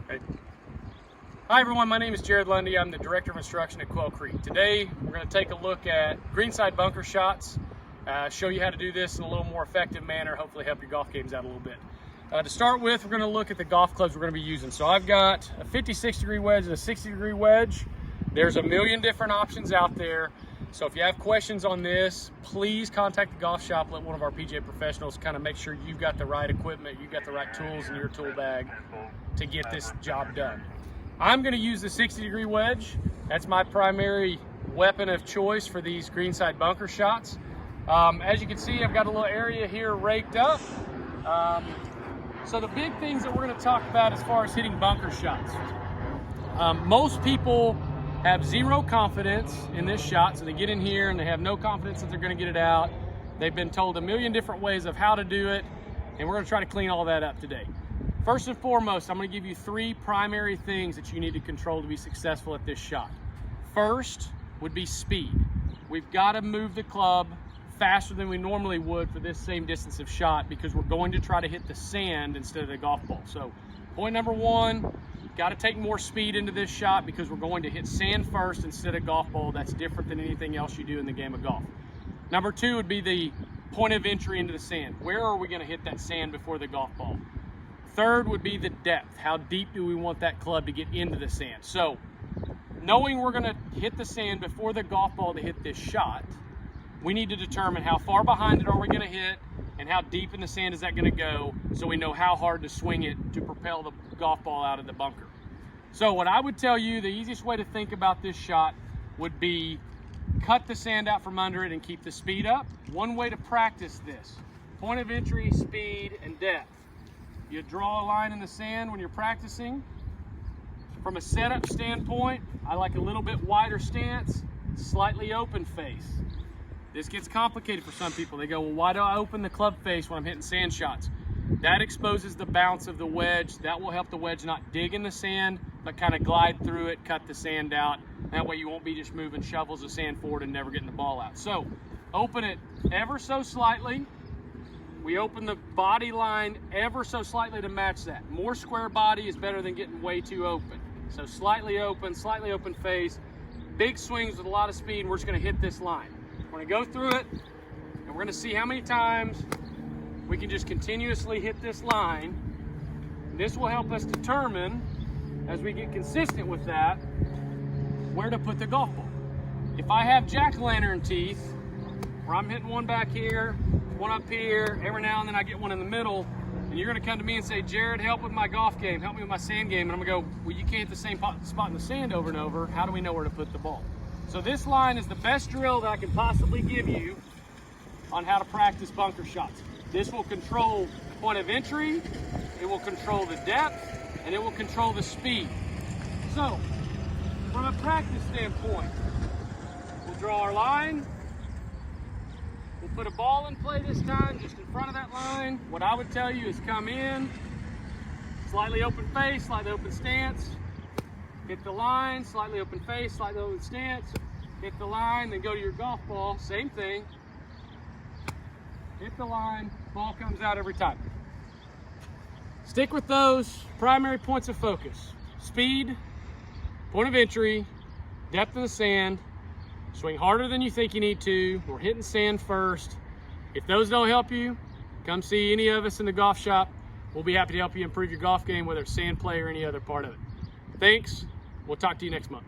Okay. Hi everyone, my name is Jarod Lundy. I'm the Director of Instruction at Quail Creek. Today we're going to take a look at greenside bunker shots, show you how to do this in a little more effective manner, hopefully help your golf games out a little bit. To start with, we're going to look at the golf clubs we're going to be using. So I've got a 56-degree wedge and a 60-degree wedge. There's a million different options out there. So if you have questions on this, please contact the golf shop, let one of our PGA professionals kind of make sure you've got the right equipment, you've got the right tools in your tool bag to get this job done. I'm going to use the 60-degree wedge. That's my primary weapon of choice for these greenside bunker shots. As you can see, I've got a little area here raked up. So the big things that we're going to talk about as far as hitting bunker shots. Most people have zero confidence in this shot, so they get in here and they have no confidence that they're going to get it out. They've been told a million different ways of how to do it, and we're going to try to clean all that up today. First and foremost, I'm going to give you three primary things that you need to control to be successful at this shot. First would be speed. We've got to move the club faster than we normally would for this same distance of shot because we're going to try to hit the sand instead of the golf ball. So point number one, got to take more speed into this shot because we're going to hit sand first instead of golf ball. That's different than anything else you do in the game of golf. Number two would be the point of entry into the sand. Where are we going to hit that sand before the golf ball? Third would be the depth. How deep do we want that club to get into the sand? So knowing we're going to hit the sand before the golf ball to hit this shot, we need to determine how far behind it are we going to hit and how deep in the sand is that going to go so we know how hard to swing it to propel the golf ball out of the bunker. So what I would tell you, the easiest way to think about this shot would be cut the sand out from under it and keep the speed up. One way to practice this, point of entry, speed, and depth. You draw a line in the sand when you're practicing. From a setup standpoint, I like a little bit wider stance, slightly open face. This gets complicated for some people. They go, well, why do I open the club face when I'm hitting sand shots? That exposes the bounce of the wedge. That will help the wedge not dig in the sand, but kind of glide through it, cut the sand out. That way you won't be just moving shovels of sand forward and never getting the ball out. So open it ever so slightly. We open the body line ever so slightly to match that. More square body is better than getting way too open. So slightly open face, big swings with a lot of speed, and we're just gonna hit this line. We're gonna go through it, and we're gonna see how many times we can just continuously hit this line. This will help us determine, as we get consistent with that, where to put the golf ball. If I have jack-o'-lantern teeth, where I'm hitting one back here, one up here, every now and then I get one in the middle, and you're gonna come to me and say, Jarod, help with my golf game, help me with my sand game, and I'm gonna go, well, you can't hit the same spot in the sand over and over. How do we know where to put the ball? So this line is the best drill that I can possibly give you on how to practice bunker shots. This will control point of entry, it will control the depth, and it will control the speed. So, from a practice standpoint, we'll draw our line. We'll put a ball in play this time, just in front of that line. What I would tell you is come in, slightly open face, slightly open stance, hit the line, slightly open face, slightly open stance, hit the line, then go to your golf ball, same thing. Hit the line, ball comes out every time. Stick with those primary points of focus. Speed, point of entry, depth of the sand, swing harder than you think you need to. We're hitting sand first. If those don't help you, come see any of us in the golf shop. We'll be happy to help you improve your golf game, whether it's sand play or any other part of it. Thanks. We'll talk to you next month.